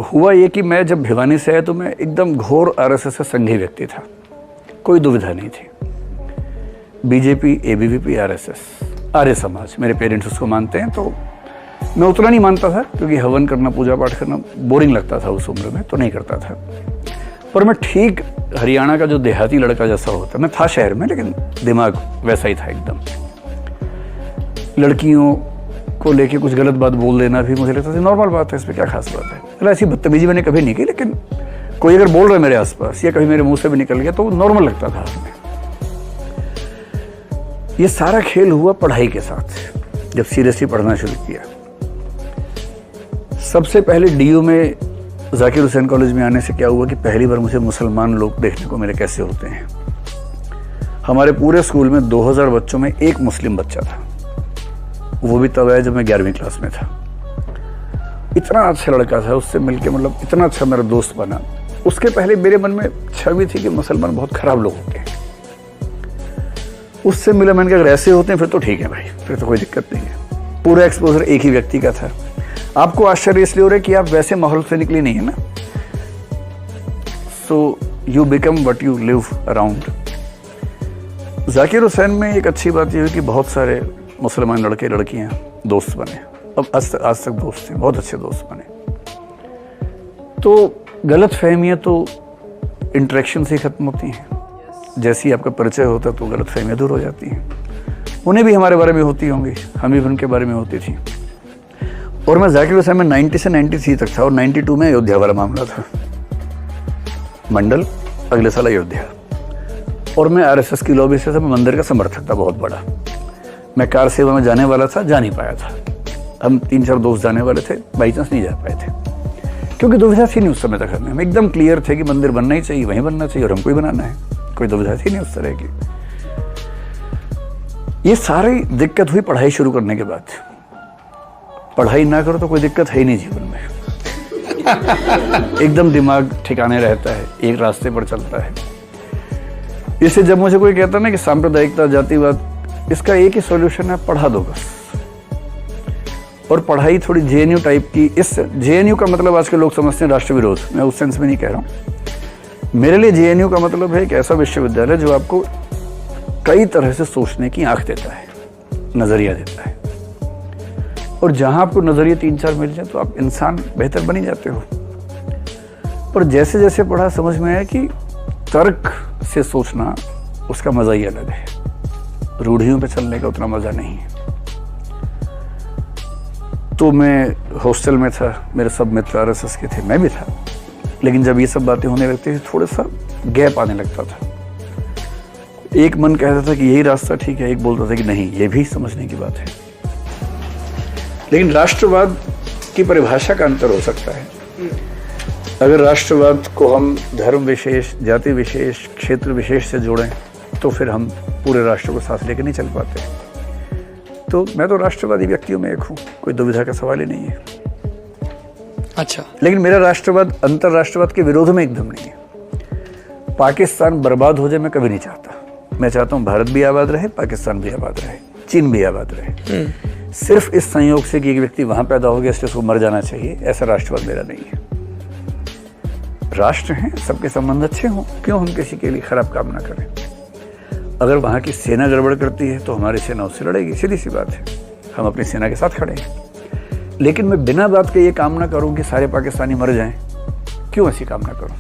हुआ ये कि मैं जब भिवानी से आया तो मैं एकदम घोर आरएसएस से संघी व्यक्ति था, कोई दुविधा नहीं थी। BJP, ABVP, RSS, Arya Samaj, मेरे पेरेंट्स उसको मानते हैं, तो मैं उतना नहीं मानता था क्योंकि हवन करना, पूजा पाठ करना बोरिंग लगता था उस उम्र में, तो नहीं करता था। पर मैं ठीक हरियाणा का जो देहाती लड़का जैसा होता, मैं था शहर में लेकिन दिमाग वैसा ही था एकदम। लड़कियों को लेके कुछ गलत बात बोल देना भी मुझे लगता था नॉर्मल बात है, इसमें क्या खास बात है। मतलब ऐसी बदतमीजी मैंने कभी नहीं की, लेकिन कोई अगर बोल रहा है मेरे आसपास या कभी मेरे मुंह से भी निकल गया तो नॉर्मल लगता था हमें। ये सारा खेल हुआ पढ़ाई के साथ, जब सीरियसली पढ़ना शुरू किया। सबसे पहले डीयू में जाकिर हुसैन कॉलेज में आने से क्या हुआ कि पहली बार मुझे मुसलमान लोग देखने को मिले कैसे होते हैं। हमारे पूरे स्कूल में 2000 बच्चों में एक मुस्लिम बच्चा था, वो भी तब आया जब मैं 11वीं क्लास में था। इतना अच्छा लड़का था, उससे मिलके मतलब इतना अच्छा मेरा दोस्त बना। उसके पहले मेरे मन में छवि थी कि मुसलमान बहुत खराब लोग होते हैं। उससे मिला, मैंने कहा अगर ऐसे होते हैं फिर तो ठीक है भाई, फिर तो कोई दिक्कत नहीं है। पूरा एक्सपोजर एक ही व्यक्ति का था। आपको आश्चर्य इसलिए हो रहा है कि आप वैसे माहौल से निकले नहीं है ना, so you become what you live around. Zakir Hussain में एक अच्छी बात यह हुई कि बहुत सारे मुसलमान लड़के लड़कियां दोस्त बने, अब आज तक दोस्त हैं, बहुत अच्छे दोस्त बने। तो गलत फहमियाँ तो इंटरेक्शन से ही खत्म होती हैं। जैसे ही आपका परिचय होता है तो गलत फहमियाँ दूर हो जाती हैं। उन्हें भी हमारे बारे में होती होंगी, हमें भी उनके बारे में होती थी। और मैं जाकिर हुसैन में 90 से 93 तक था, और 92 में अयोध्या वाला मामला था, मंडल, अगले साल अयोध्या। और मैं आरएसएस की लॉबी से था, मैं मंदिर का समर्थक था बहुत बड़ा। मैं कार सेवा में जाने वाला था, जा नहीं पाया था। हम 3-4 दोस्त जाने वाले थे, बाई चांस नहीं जा पाए थे क्योंकि दुविधा थी नहीं उस समय तक। हम एकदम क्लियर थे कि मंदिर बनना ही चाहिए, वहीं बनना चाहिए और हमको ही बनाना है, कोई दुविधा थी नहीं उस तरह की। ये सारी दिक्कत हुई पढ़ाई शुरू करने के बाद। पढ़ाई ना करो तो कोई दिक्कत है ही नहीं जीवन में। एकदम दिमाग ठिकाने रहता है, एक रास्ते पर चलता है। इससे जब मुझे कोई कहता ना कि सांप्रदायिकता, जातिवाद, इसका एक ही सॉल्यूशन है, पढ़ा दो बस। और पढ़ाई थोड़ी जेएनयू टाइप की। इस जेएनयू का मतलब आजकल लोग समझते हैं राष्ट्र विरोध, मैं उस सेंस में नहीं कह रहा हूँ। मेरे लिए जेएनयू का मतलब है एक ऐसा विश्वविद्यालय जो आपको कई तरह से सोचने की आंख देता है, नजरिया देता है। और जहां आपको नजरिए 3-4 मिल जाए तो आप इंसान बेहतर बन ही जाते हो। पर जैसे जैसे पढ़ा समझ में आया कि तर्क से सोचना उसका मजा ही अलग है, रूढ़ियों पे चलने का उतना मजा नहीं है। तो मैं हॉस्टल में था, मेरे सब मित्र आरएसएस के थे, मैं भी था। लेकिन जब ये सब बातें होने लगती थी थोड़ा सा गैप आने लगता था। एक मन कहता था कि यही रास्ता ठीक है, एक बोलता था कि नहीं, ये भी समझने की बात है। लेकिन राष्ट्रवाद की परिभाषा का अंतर हो सकता है। अगर राष्ट्रवाद को हम धर्म विशेष, जाति विशेष, क्षेत्र विशेष से जोड़ें तो फिर हम पूरे राष्ट्र को साथ लेकर नहीं चल पाते। तो मैं तो राष्ट्रवादी व्यक्तियों में एक हूँ, कोई दुविधा का सवाल ही नहीं है। अच्छा, लेकिन मेरा राष्ट्रवाद अंतरराष्ट्रवाद के विरोध में एकदम नहीं है। पाकिस्तान बर्बाद हो जाए मैं कभी नहीं चाहता। मैं चाहता हूँ भारत भी आबाद रहे, पाकिस्तान भी आबाद रहे, चीन भी आबाद रहे। सिर्फ इस संयोग से कि एक व्यक्ति वहां पैदा हो गया इसलिए उसको मर जाना चाहिए, ऐसा राष्ट्रवाद मेरा नहीं है। राष्ट्र हैं, सबके संबंध अच्छे हों, क्यों हम किसी के लिए खराब काम ना करें। अगर वहां की सेना गड़बड़ करती है तो हमारी सेना उससे लड़ेगी, सीधी सी बात है। हम अपनी सेना के साथ खड़े हैं। लेकिन मैं बिना बात के ये काम ना करूं कि सारे पाकिस्तानी मर जाएं, क्यों ऐसी काम ना करूं।